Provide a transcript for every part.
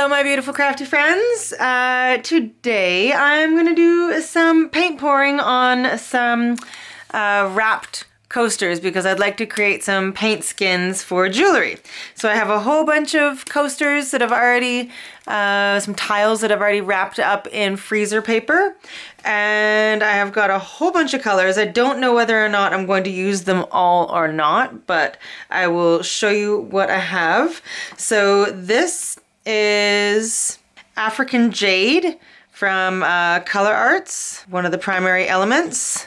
Hello, my beautiful crafty friends. Today I'm going to do some paint pouring on some wrapped coasters because I'd like to create some paint skins for jewelry. So I have a whole bunch of coasters that have already, some tiles that I've already wrapped up in freezer paper, and I have got a whole bunch of colors. I don't know whether or not I'm going to use them all or not, but I will show you what I have. So this is African Jade from Color Arts, one of the primary elements.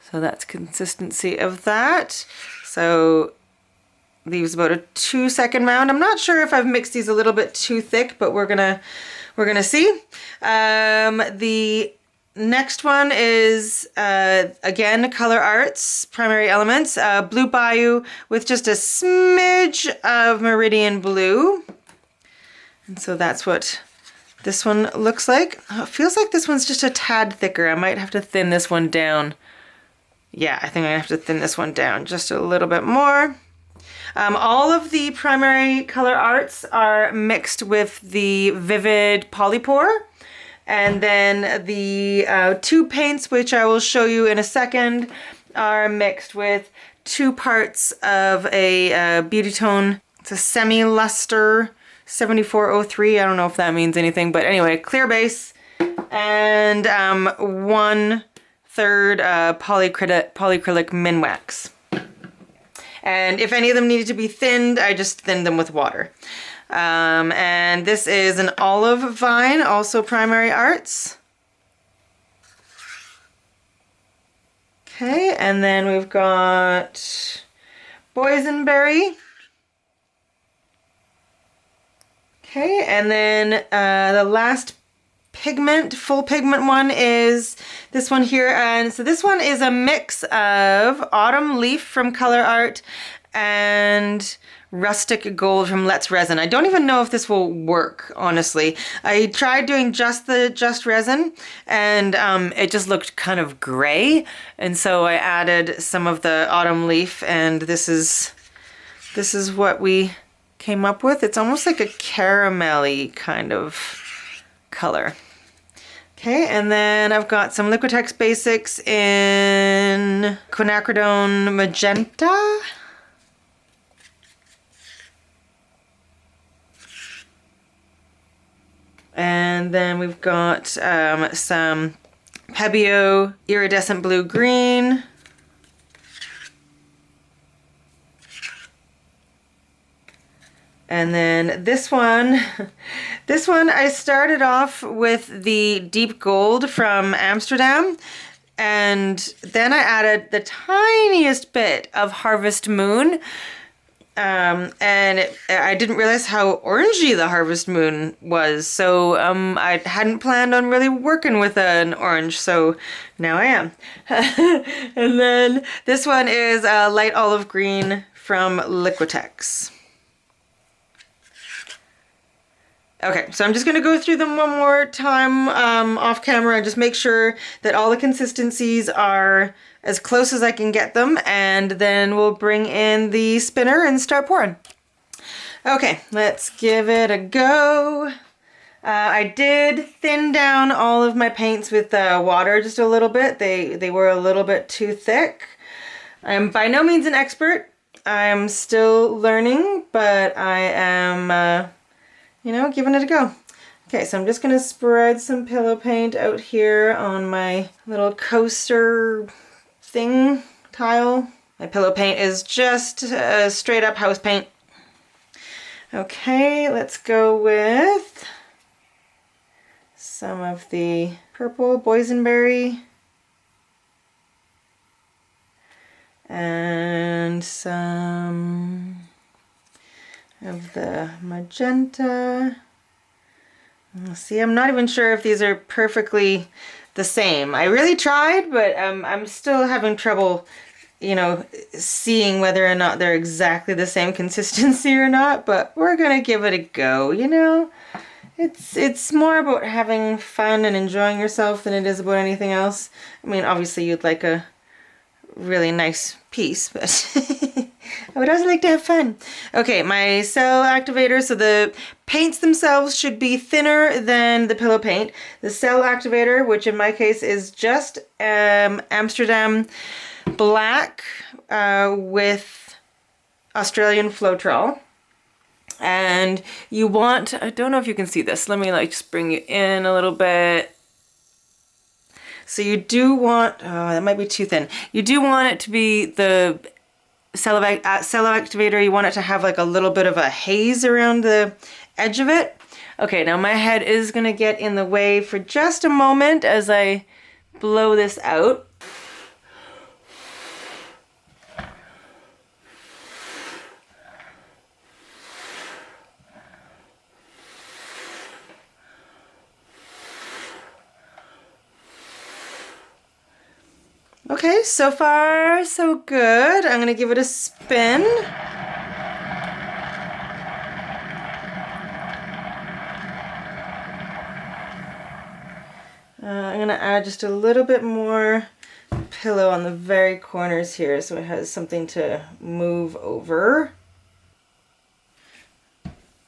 So that's consistency of that. So leaves about a 2-second mound. I'm not sure if I've mixed these a little bit too thick, but we're gonna see. The next one is again Color Arts primary elements, Blue Bayou with just a smidge of Meridian Blue, and so that's what this one looks like. Oh, it feels like this one's just a tad thicker. I might have to thin this one down. Yeah, I think I have to thin this one down just a little bit more. All of the primary Color Arts are mixed with the Vivid Polypore. And then the two paints, which I will show you in a second, are mixed with 2 parts of a Beauty Tone. It's a Semi-Luster 7403. I don't know if that means anything, but anyway, clear base. And 1/3 polyacrylic Minwax. And if any of them needed to be thinned, I just thinned them with water. And this is an Olive Vine, also primary arts. Okay, and then we've got Boysenberry. Okay, and then the last pigment, full pigment one is this one here. And so this one is a mix of Autumn Leaf from Color Art and Rustic Gold from Let's Resin. I don't even know if this will work, honestly. I tried doing just resin, and it just looked kind of gray, and so I added some of the Autumn Leaf, and this is what we came up with. It's almost like a caramelly kind of color. Okay, and then I've got some Liquitex Basics in Quinacridone Magenta. And then we've got some Pebeo Iridescent Blue Green. And then this one, I started off with the Deep Gold from Amsterdam, and then I added the tiniest bit of Harvest Moon, and I didn't realize how orangey the Harvest Moon was, so I hadn't planned on really working with an orange, so now I am. And then this one is a Light Olive Green from Liquitex. Okay, so I'm just going to go through them one more time off camera and just make sure that all the consistencies are as close as I can get them, and then we'll bring in the spinner and start pouring. Okay, let's give it a go. I did thin down all of my paints with water just a little bit. They were a little bit too thick. I'm by no means an expert. I'm still learning, but I am giving it a go. Okay, so I'm just gonna spread some pillow paint out here on my little coaster thing tile. My pillow paint is just straight up house paint. Okay, let's go with some of the purple boysenberry and some of the magenta. See, I'm not even sure if these are perfectly the same. I really tried, but I'm still having trouble, seeing whether or not they're exactly the same consistency or not, but we're gonna give it a go, It's more about having fun and enjoying yourself than it is about anything else. I mean, obviously you'd like a really nice piece, but I would also like to have fun. Okay, my cell activator. So the paints themselves should be thinner than the pillow paint. The cell activator, which in my case is just Amsterdam black with Australian Floetrol. And you want, I don't know if you can see this. Let me like just bring you in a little bit. So you do want, oh, that might be too thin. You do want it to be the cell activator. You want it to have like a little bit of a haze around the edge of it. Okay, now my head is gonna get in the way for just a moment as I blow this out. Okay, so far so good. I'm gonna give it a spin. I'm gonna add just a little bit more pillow on the very corners here so it has something to move over.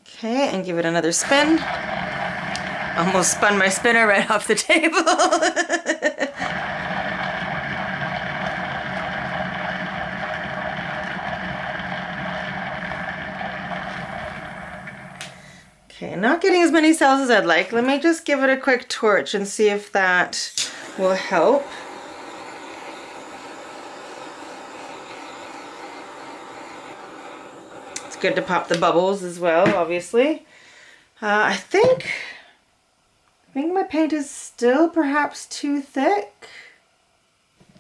Okay, and give it another spin. Almost spun my spinner right off the table. Okay, not getting as many cells as I'd like. Let me just give it a quick torch and see if that will help. It's good to pop the bubbles as well, obviously. I think my paint is still perhaps too thick.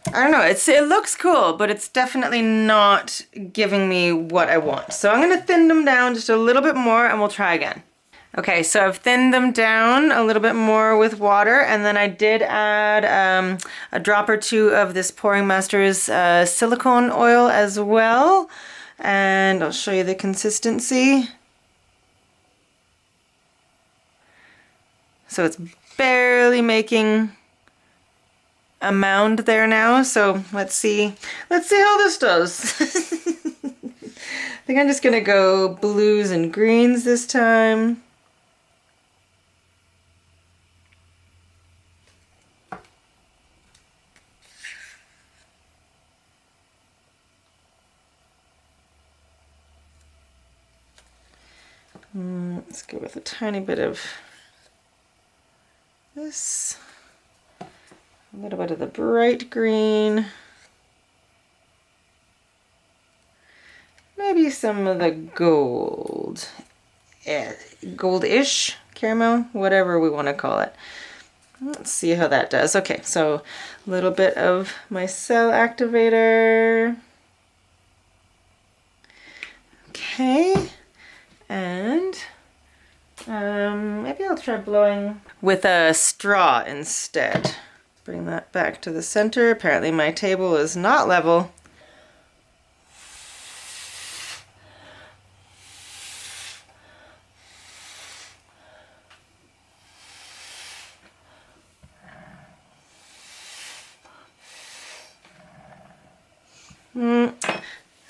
I don't know, it looks cool, but it's definitely not giving me what I want. So I'm gonna thin them down just a little bit more and we'll try again. Okay, so I've thinned them down a little bit more with water, and then I did add a drop or two of this Pouring Masters silicone oil as well. And I'll show you the consistency. So it's barely making a mound there now. So let's see how this does. I think I'm just gonna go blues and greens this time. Let's go with a tiny bit of this, a little bit of the bright green, maybe some of the gold, goldish caramel, whatever we want to call it. Let's see how that does. Okay, so a little bit of my cell activator. Okay. And maybe I'll try blowing with a straw instead. Bring that back to the center. Apparently my table is not level.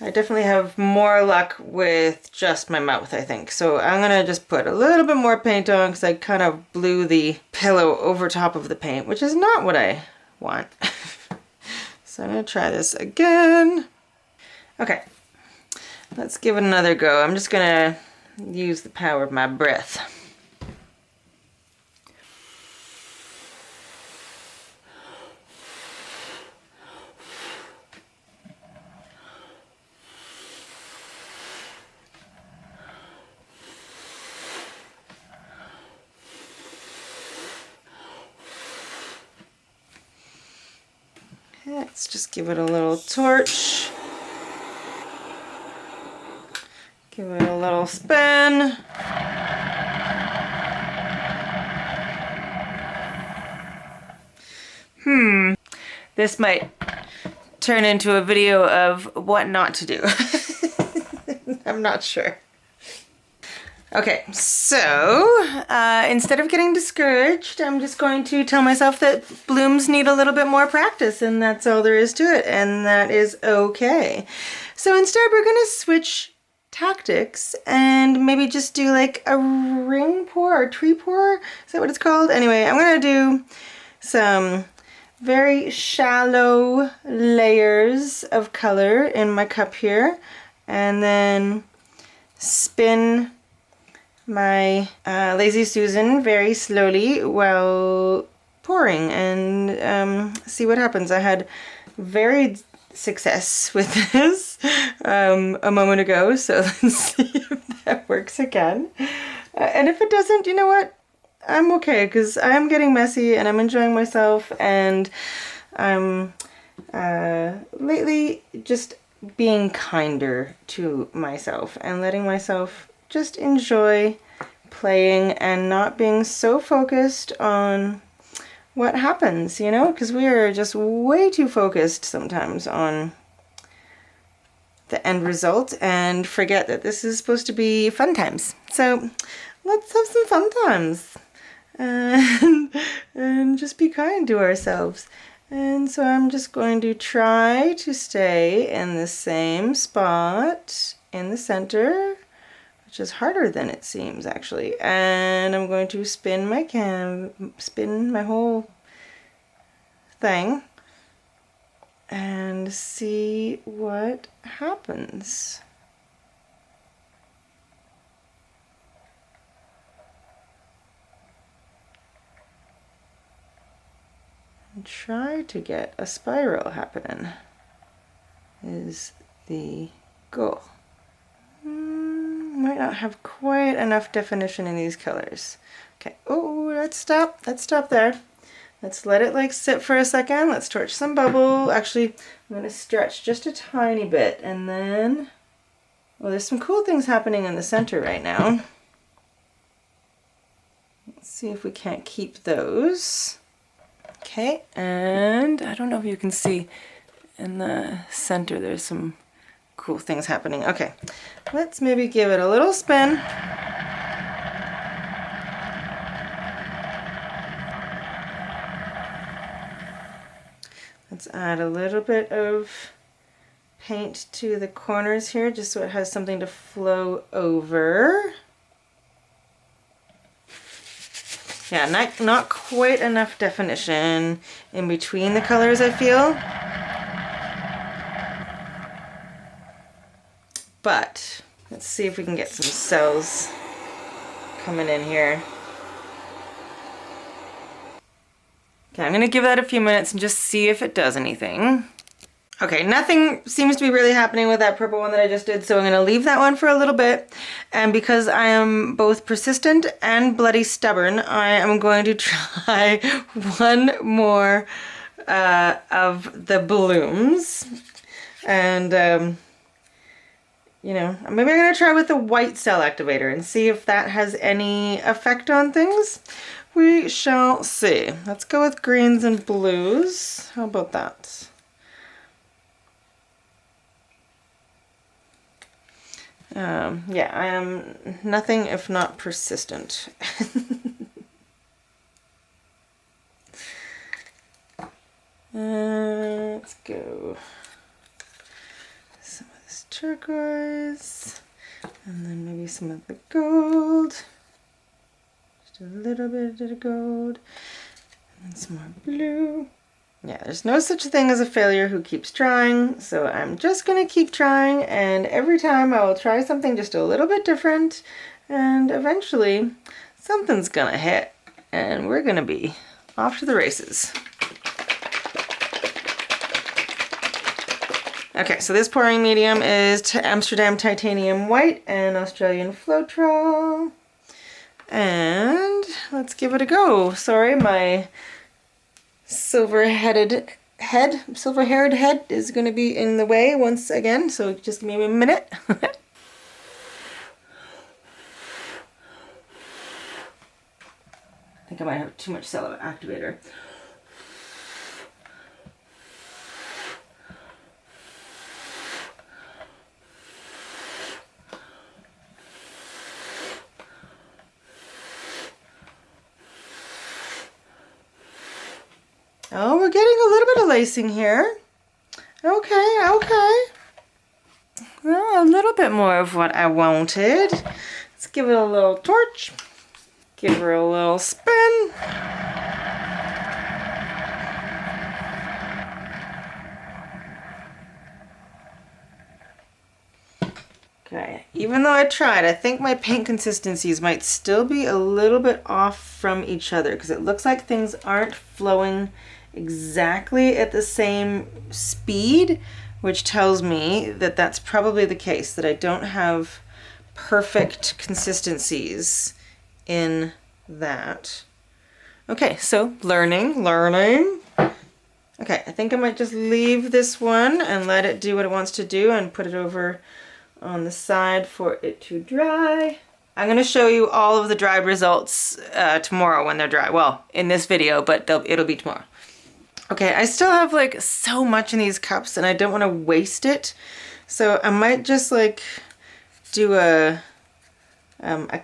I definitely have more luck with just my mouth, I think. So I'm gonna just put a little bit more paint on because I kind of blew the pillow over top of the paint, which is not what I want. So I'm gonna try this again. Okay, let's give it another go. I'm just gonna use the power of my breath. Let's just give it a little torch. Give it a little spin. This might turn into a video of what not to do. I'm not sure. Okay, so instead of getting discouraged, I'm just going to tell myself that blooms need a little bit more practice, and that's all there is to it, and that is okay. So instead, we're going to switch tactics and maybe just do like a ring pour or tree pour. Is that what it's called? Anyway, I'm going to do some very shallow layers of color in my cup here, and then spin my Lazy Susan very slowly while pouring and see what happens. I had very success with this a moment ago, so let's see if that works again. And if it doesn't, you know what? I'm okay, because I'm getting messy and I'm enjoying myself, and I'm lately just being kinder to myself and letting myself just enjoy playing and not being so focused on what happens, you know, because we are just way too focused sometimes on the end result and forget that this is supposed to be fun times. So let's have some fun times and just be kind to ourselves. And so I'm just going to try to stay in the same spot in the center, which is harder than it seems actually. And I'm going to spin my whole thing and see what happens. And try to get a spiral happening is the goal. Might not have quite enough definition in these colors. Okay, oh, let's stop there. Let's let it like sit for a second. Let's torch some bubble. Actually, I'm gonna stretch just a tiny bit, and then, well, there's some cool things happening in the center right now. Let's see if we can't keep those. Okay, and I don't know if you can see in the center there's some cool things happening. Okay, let's maybe give it a little spin. Let's add a little bit of paint to the corners here just so it has something to flow over. Yeah, not quite enough definition in between the colors, I feel. But let's see if we can get some cells coming in here. Okay, I'm gonna give that a few minutes and just see if it does anything. Okay, nothing seems to be really happening with that purple one that I just did, so I'm gonna leave that one for a little bit. And because I am both persistent and bloody stubborn, I am going to try one more of the blooms. And you know, maybe I'm gonna try with the white cell activator and see if that has any effect on things. We shall see. Let's go with greens and blues. How about that? Yeah, I am nothing if not persistent. Let's go. Some of this turquoise, and then maybe some of the gold. Just a little bit of gold, and some more blue. Yeah, there's no such thing as a failure who keeps trying, so I'm just gonna keep trying, and every time I will try something just a little bit different, and eventually something's gonna hit, and we're gonna be off to the races. Okay, so this pouring medium is Amsterdam Titanium White and Australian Floetrol, and let's give it a go. Sorry, my silver-haired head is going to be in the way once again, so just give me a minute. I think I might have too much cell activator. Oh, we're getting a little bit of lacing here. Okay, okay. Well, a little bit more of what I wanted. Let's give it a little torch. Give her a little spin. Okay, even though I tried, I think my paint consistencies might still be a little bit off from each other because it looks like things aren't flowing exactly at the same speed, which tells me that that's probably the case, that I don't have perfect consistencies in that. Okay, so learning. Okay, I think I might just leave this one and let it do what it wants to do and put it over on the side for it to dry. I'm going to show you all of the dried results tomorrow when they're dry. Well, in this video, but it'll be tomorrow. Okay, I still have like so much in these cups and I don't want to waste it. So I might just like do a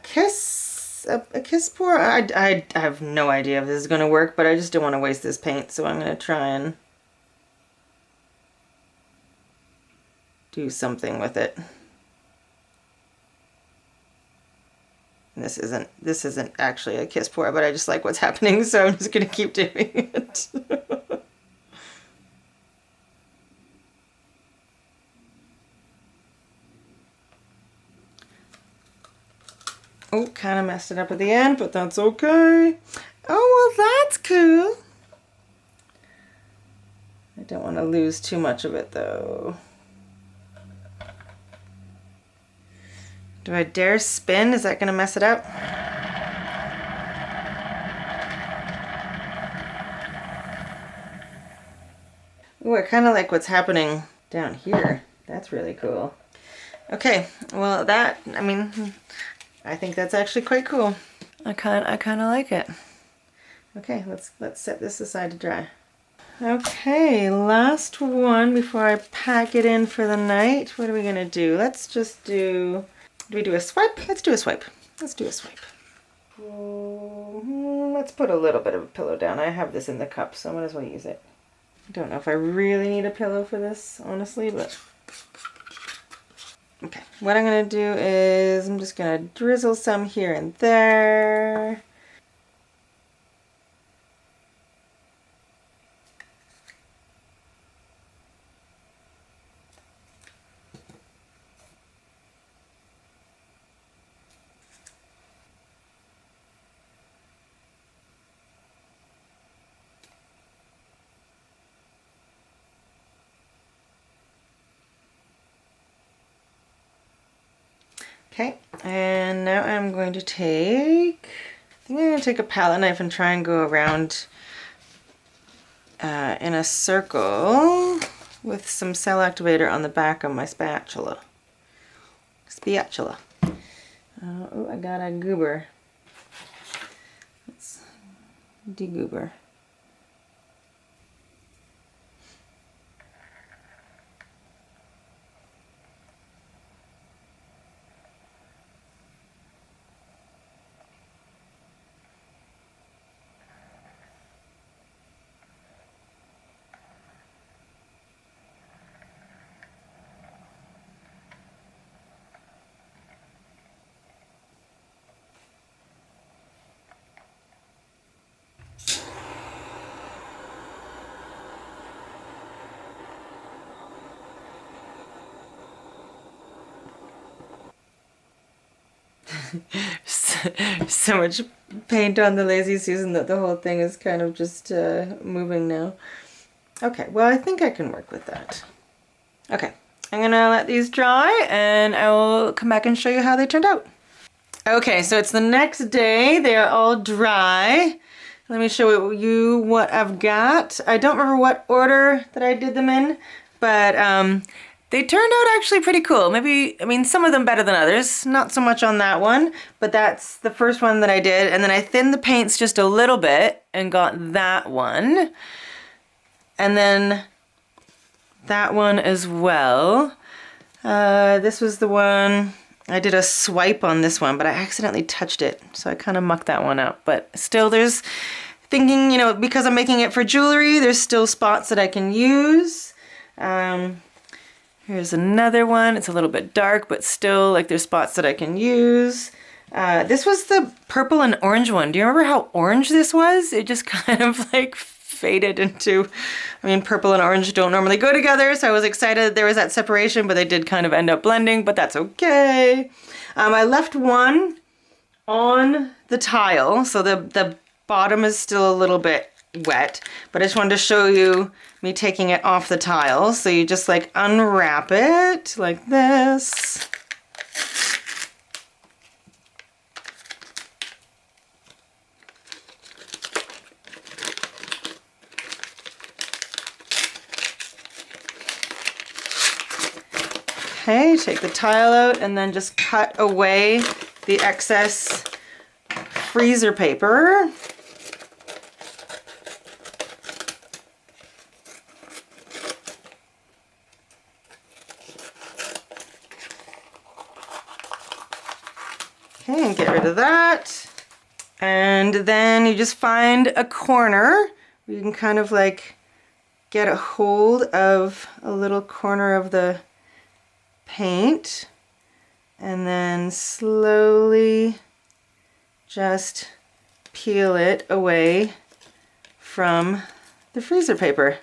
kiss pour. I have no idea if this is going to work, but I just don't want to waste this paint. So I'm going to try and do something with it. This isn't actually a kiss pour, but I just like what's happening, so I'm just gonna keep doing it. Oh, kind of messed it up at the end, but that's okay. Oh, well, that's cool. I don't want to lose too much of it, though. Do I dare spin? Is that going to mess it up? Oh, I kind of like what's happening down here. That's really cool. Okay, well I think that's actually quite cool. I kind of like it. Okay, let's set this aside to dry. Okay, last one before I pack it in for the night. What are we gonna do? Let's just do we do a swipe? Let's do a swipe. Let's do a swipe. Let's put a little bit of a pillow down. I have this in the cup, so I might as well use it. I don't know if I really need a pillow for this, honestly, but... Okay, what I'm going to do is I'm just going to drizzle some here and there. Okay, and now I'm going to I think I'm going to take a palette knife and try and go around in a circle with some cell activator on the back of my spatula. Oh, I got a goober. Let's degoober. So much paint on the Lazy Susan that the whole thing is kind of just moving now. Okay, well, I think I can work with that. Okay, I'm gonna let these dry and I will come back and show you how they turned out. Okay, so it's the next day. They are all dry. Let me show you what I've got. I don't remember what order that I did them in, but they turned out actually pretty cool. Maybe, I mean, some of them better than others. Not so much on that one, but that's the first one that I did. And then I thinned the paints just a little bit and got that one. And then that one as well. This was the one, I did a swipe on this one, but I accidentally touched it. So I kind of mucked that one up. But still, there's thinking, you know, because I'm making it for jewelry, there's still spots that I can use. Here's another one. It's a little bit dark, but still, like, there's spots that I can use. This was the purple and orange one. Do you remember how orange this was? It just kind of like faded into, I mean, purple and orange don't normally go together, so I was excited there was that separation, but they did kind of end up blending, but that's okay. I left one on the tile, so the bottom is still a little bit wet, but I just wanted to show you me taking it off the tile. So you just like unwrap it like this. Okay, take the tile out and then just cut away the excess freezer paper. Okay, and get rid of that. And then you just find a corner where you can kind of like get a hold of a little corner of the paint and then slowly just peel it away from the freezer paper.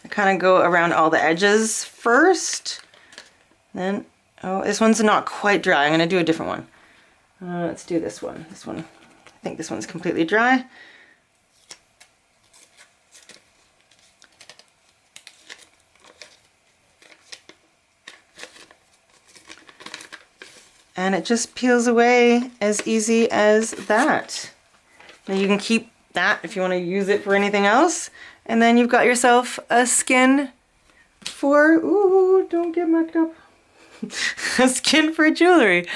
I kind of go around all the edges first. Then, oh, this one's not quite dry. I'm going to do a different one. Let's do this one. This one, I think this one's completely dry. And it just peels away as easy as that. Now you can keep that if you want to use it for anything else. And then you've got yourself a skin for, ooh, don't get mucked up. A skin for jewelry.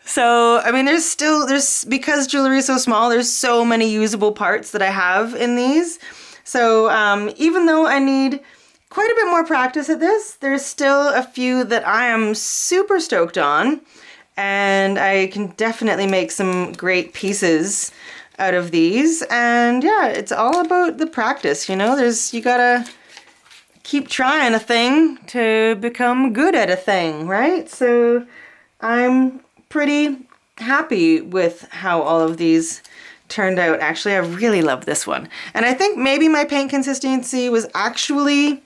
So, I mean, because jewelry is so small, there's so many usable parts that I have in these. So, even though I need quite a bit more practice at this, there's still a few that I am super stoked on. And I can definitely make some great pieces out of these. And yeah, it's all about the practice, you know? You gotta keep trying a thing to become good at a thing, right? So I'm pretty happy with how all of these turned out. Actually, I really love this one. And I think maybe my paint consistency was actually,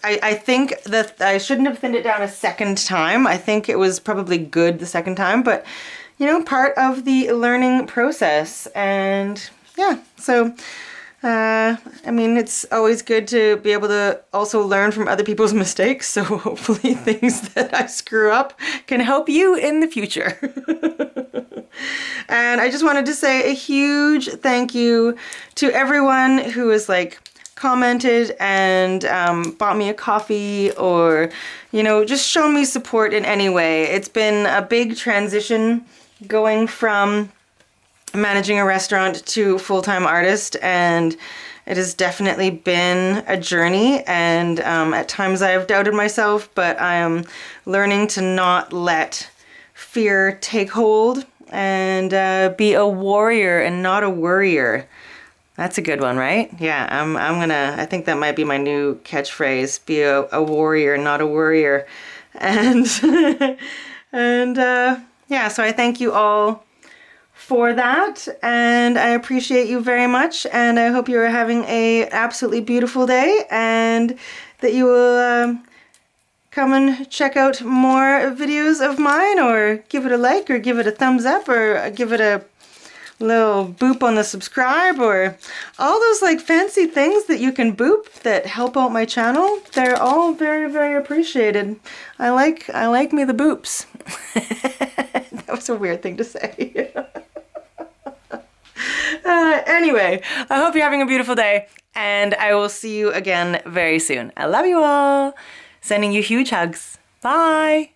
I think that I shouldn't have thinned it down a second time. I think it was probably good the second time, but you know, part of the learning process. And yeah, so I mean, it's always good to be able to also learn from other people's mistakes. So hopefully things that I screw up can help you in the future. And I just wanted to say a huge thank you to everyone who has like commented and bought me a coffee, or, you know, just shown me support in any way. It's been a big transition going from managing a restaurant to full-time artist, and it has definitely been a journey, and at times I have doubted myself, but I am learning to not let fear take hold and be a warrior and not a worrier. That's a good one, right? Yeah, I think that might be my new catchphrase, be a warrior, not a worrier. And yeah, so I thank you all for that, and I appreciate you very much, and I hope you are having a absolutely beautiful day, and that you will come and check out more videos of mine, or give it a like, or give it a thumbs up, or give it a little boop on the subscribe, or all those like fancy things that you can boop that help out my channel. They're all very, very appreciated. I like me the boops. That was a weird thing to say. Anyway, I hope you're having a beautiful day, and I will see you again very soon. I love you all. Sending you huge hugs. Bye.